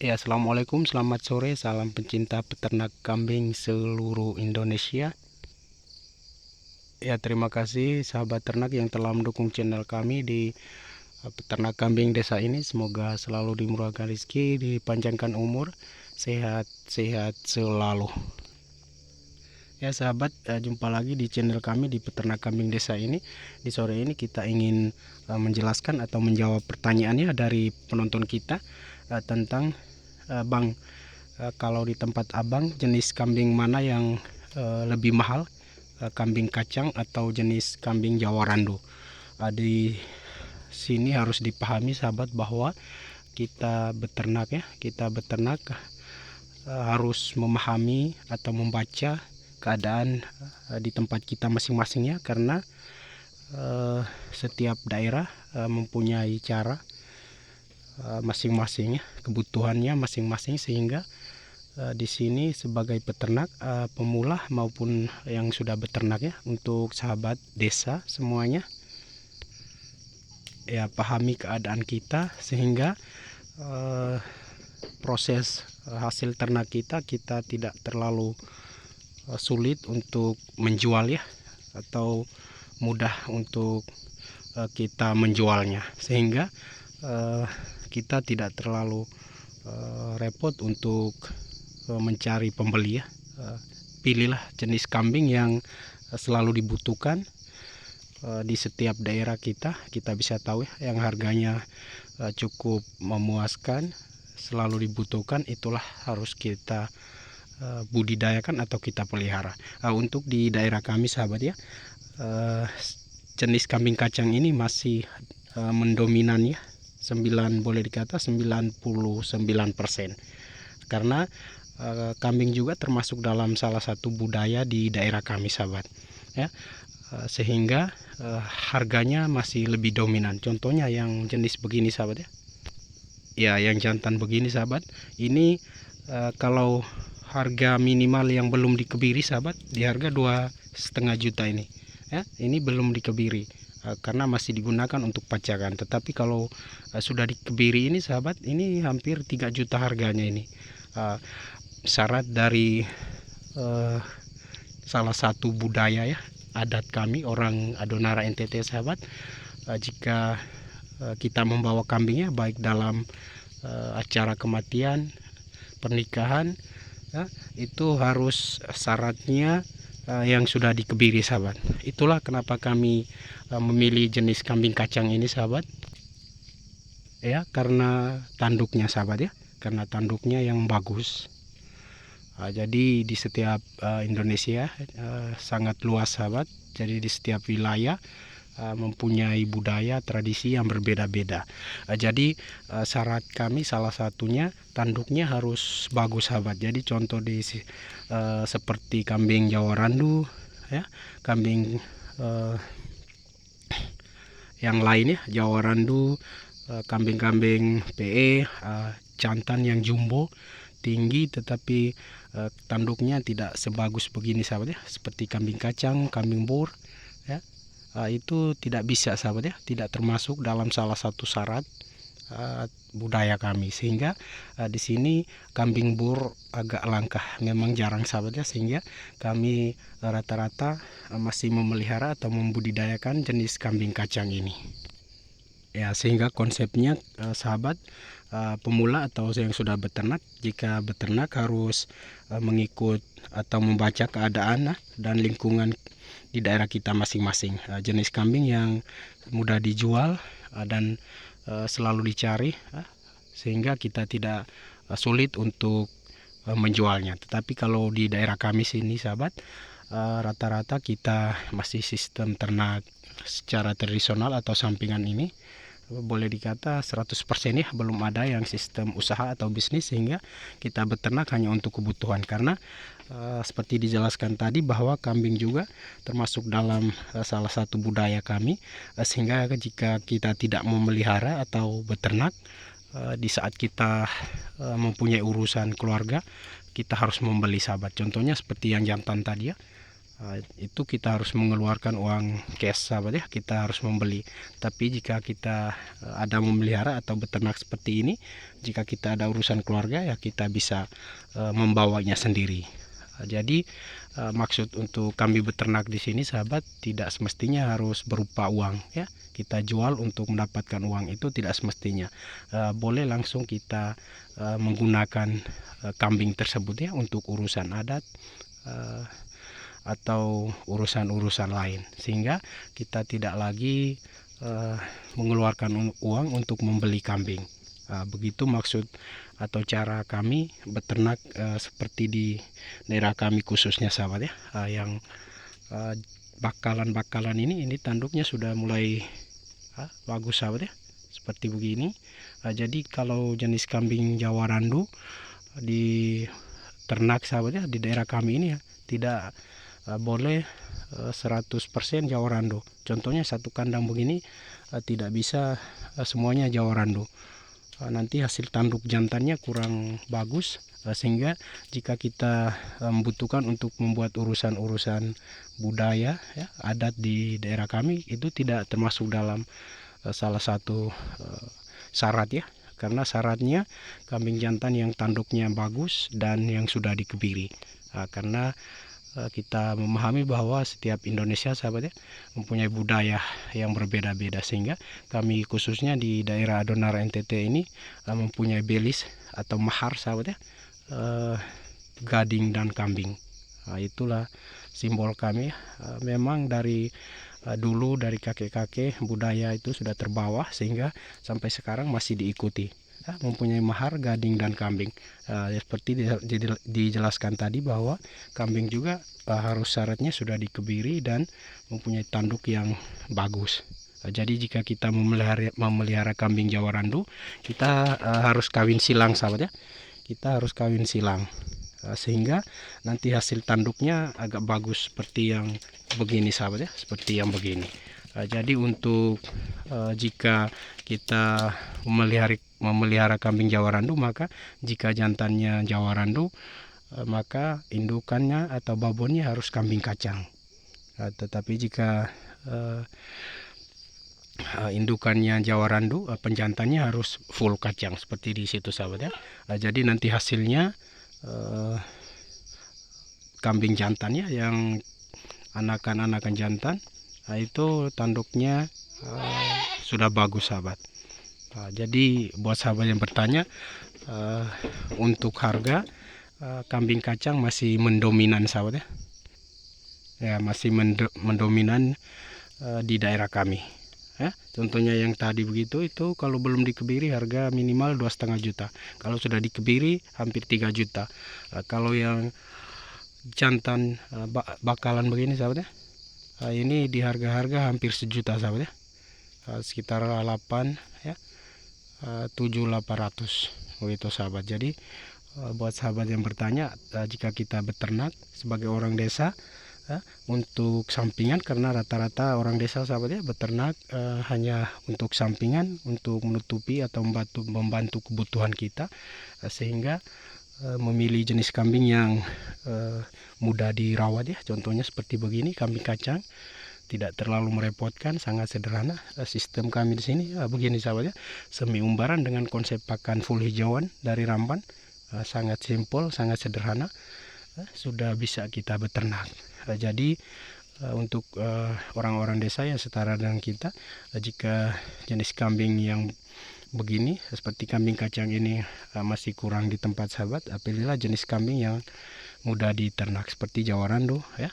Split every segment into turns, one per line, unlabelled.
Ya, assalamualaikum, selamat sore, salam pencinta peternak kambing seluruh Indonesia. Ya, terima kasih sahabat ternak yang telah mendukung channel kami di peternak kambing desa ini. Semoga selalu dimurahkan rezeki, dipanjangkan umur, sehat-sehat selalu. Ya sahabat, jumpa lagi di channel kami di peternak kambing desa ini. Di sore ini kita ingin menjelaskan atau menjawab pertanyaannya dari penonton kita tentang Bang, kalau di tempat abang jenis kambing mana yang lebih mahal, kambing kacang atau jenis kambing Jawa Randu? Di sini harus dipahami sahabat bahwa kita beternak harus memahami atau membaca keadaan di tempat kita masing-masingnya, karena setiap daerah mempunyai cara masing-masing, kebutuhannya masing-masing, sehingga di sini sebagai peternak pemula maupun yang sudah beternak, ya, untuk sahabat desa semuanya, ya, pahami keadaan kita sehingga proses hasil ternak kita tidak terlalu sulit untuk menjual, ya, atau mudah untuk kita menjualnya, sehingga kita tidak terlalu repot untuk mencari pembeli, ya. Pilihlah jenis kambing yang selalu dibutuhkan di setiap daerah kita bisa tahu, ya, yang harganya cukup memuaskan, selalu dibutuhkan, itulah harus kita budidayakan atau kita pelihara. Untuk di daerah kami sahabat, ya, jenis kambing kacang ini masih mendominan, ya, boleh dikata 99%, karena kambing juga termasuk dalam salah satu budaya di daerah kami sahabat, ya. Sehingga harganya masih lebih dominan. Contohnya yang jenis begini sahabat, ya, yang jantan begini sahabat, ini kalau harga minimal yang belum dikebiri sahabat, di harga 2,5 juta ini, ya, ini belum dikebiri karena masih digunakan untuk pacakan. Tetapi kalau sudah dikebiri ini sahabat, ini hampir 3 juta harganya ini. Syarat dari salah satu budaya, ya, adat kami orang Adonara NTT sahabat, jika kita membawa kambingnya baik dalam acara kematian, pernikahan, ya, itu harus syaratnya yang sudah dikebiri sahabat. Itulah kenapa kami memilih jenis kambing kacang ini sahabat, ya, karena tanduknya sahabat, ya, karena tanduknya yang bagus. Jadi di setiap Indonesia sangat luas sahabat, jadi di setiap wilayah mempunyai budaya tradisi yang berbeda-beda. Jadi syarat kami salah satunya tanduknya harus bagus sahabat. Jadi contoh seperti kambing Jawa Randu, ya, kambing yang lain, ya, Jawa Randu, kambing-kambing PE, jantan yang jumbo tinggi tetapi tanduknya tidak sebagus begini sahabat, ya, seperti kambing kacang, kambing bur, ya, itu tidak bisa sahabat, ya, tidak termasuk dalam salah satu syarat budaya kami, sehingga di sini kambing bur agak langka, memang jarang sahabat, ya, sehingga kami rata-rata masih memelihara atau membudidayakan jenis kambing kacang ini, ya. Sehingga konsepnya sahabat pemula atau yang sudah beternak, jika beternak harus mengikut atau membaca keadaan dan lingkungan di daerah kita masing-masing. Jenis kambing yang mudah dijual dan selalu dicari, sehingga kita tidak sulit untuk menjualnya. Tetapi kalau di daerah kami sini sahabat, rata-rata kita masih sistem ternak secara tradisional atau sampingan ini, boleh dikata 100%, ya, belum ada yang sistem usaha atau bisnis, sehingga kita beternak hanya untuk kebutuhan. Karena seperti dijelaskan tadi bahwa kambing juga termasuk dalam salah satu budaya kami, sehingga jika kita tidak memelihara atau beternak, di saat kita mempunyai urusan keluarga, kita harus membeli sahabat. Contohnya seperti yang jantan tadi, ya, itu kita harus mengeluarkan uang cash sahabat ya, kita harus membeli. Tapi jika kita ada memelihara atau beternak seperti ini, jika kita ada urusan keluarga ya kita bisa membawanya sendiri. Jadi maksud untuk kambing beternak di sini sahabat, tidak semestinya harus berupa uang ya. Kita jual untuk mendapatkan uang, itu tidak semestinya. Boleh langsung kita menggunakan kambing tersebut ya untuk urusan adat atau urusan-urusan lain, sehingga kita tidak lagi mengeluarkan uang untuk membeli kambing. Begitu maksud atau cara kami beternak seperti di daerah kami khususnya sahabat ya. Yang bakalan ini tanduknya sudah mulai bagus sahabat ya, seperti begini. Jadi kalau jenis kambing Jawa Randu di ternak sahabat ya di daerah kami ini ya, tidak boleh 100% Jawa Randu. Contohnya satu kandang begini tidak bisa semuanya Jawa Randu. Nanti hasil tanduk jantannya kurang bagus, sehingga jika kita membutuhkan untuk membuat urusan-urusan budaya ya, adat di daerah kami, itu tidak termasuk dalam salah satu syarat ya, karena syaratnya kambing jantan yang tanduknya bagus dan yang sudah dikebiri. Karena kita memahami bahwa setiap Indonesia sahabat ya mempunyai budaya yang berbeda-beda, sehingga kami khususnya di daerah Adonara NTT ini mempunyai belis atau mahar sahabat ya, gading dan kambing. Itulah simbol kami. Memang dari dulu dari kakek-kakek budaya itu sudah terbawa sehingga sampai sekarang masih diikuti. Mempunyai mahar, gading dan kambing. Seperti dijelaskan tadi bahwa kambing juga harus syaratnya sudah dikebiri dan mempunyai tanduk yang bagus. Jadi jika kita memelihara kambing Jawa Randu, kita harus kawin silang sahabat ya. Kita harus kawin silang sehingga nanti hasil tanduknya agak bagus seperti yang begini sahabat ya, seperti yang begini. Jadi untuk jika kita memelihara kambing Jawa Randu, maka jika jantannya Jawa Randu, maka indukannya atau babonnya harus kambing kacang. Tetapi jika indukannya Jawa Randu, penjantannya harus full kacang seperti di situ sahabat ya. Jadi nanti hasilnya kambing jantannya yang anakan jantan itu tanduknya sudah bagus sahabat. Jadi buat sahabat yang bertanya, untuk harga kambing kacang masih mendominan sahabat ya, masih mendominan di daerah kami ya. Contohnya yang tadi begitu, itu kalau belum dikebiri harga minimal 2,5 juta, kalau sudah dikebiri hampir 3 juta. Kalau yang jantan bakalan begini sahabat ya, ini di harga hampir 1 juta sahabat ya, sekitar 8 ya, 7.800 begitu sahabat. Jadi buat sahabat yang bertanya, jika kita beternak sebagai orang desa untuk sampingan, karena rata-rata orang desa sahabat ya beternak hanya untuk sampingan, untuk menutupi atau membantu kebutuhan kita, sehingga memilih jenis kambing yang mudah dirawat ya. Contohnya seperti begini, kambing kacang, tidak terlalu merepotkan, sangat sederhana. Sistem kami di sini begini sahabat ya, semi umbaran dengan konsep pakan full hijauan dari ramban. Sangat simpel, sangat sederhana, sudah bisa kita beternak. Jadi untuk orang-orang desa yang setara dengan kita, jika jenis kambing yang begini seperti kambing kacang ini masih kurang di tempat sahabat, pilihlah jenis kambing yang mudah diternak seperti Jawa Randu ya,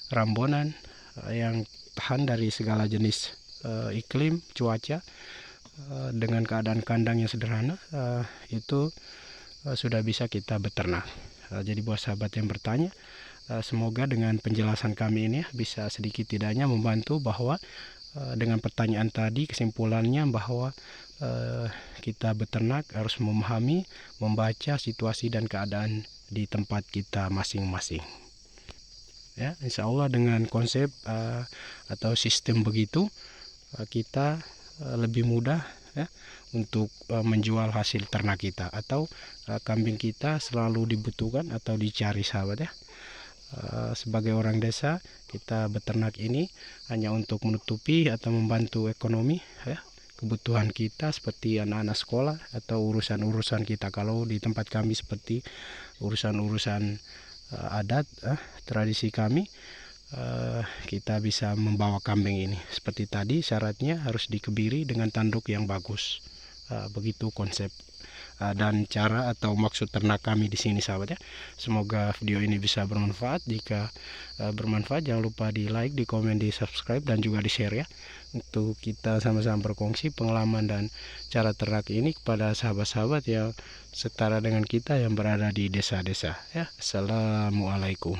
Rambonan, yang tahan dari segala jenis iklim, cuaca, dengan keadaan kandang yang sederhana, itu sudah bisa kita beternak. Jadi buat sahabat yang bertanya, semoga dengan penjelasan kami ini bisa sedikit tidaknya membantu bahwa dengan pertanyaan tadi, kesimpulannya bahwa kita beternak harus memahami, membaca situasi dan keadaan di tempat kita masing-masing ya. Insya Allah dengan konsep atau sistem begitu, kita lebih mudah ya untuk menjual hasil ternak kita, atau kambing kita selalu dibutuhkan atau dicari sahabat ya. sebagai orang desa kita beternak ini hanya untuk menutupi atau membantu ekonomi ya, kebutuhan kita seperti anak-anak sekolah atau urusan-urusan kita. Kalau di tempat kami seperti urusan-urusan adat tradisi kami, kita bisa membawa kambing ini. Seperti tadi syaratnya harus dikebiri dengan tanduk yang bagus. Begitu konsep dan cara atau maksud ternak kami di sini sahabat ya. Semoga video ini bisa bermanfaat. Jika bermanfaat jangan lupa di like, di komen, di subscribe dan juga di share ya, untuk kita sama-sama berkongsi pengalaman dan cara ternak ini kepada sahabat-sahabat yang setara dengan kita yang berada di desa-desa ya. Assalamualaikum.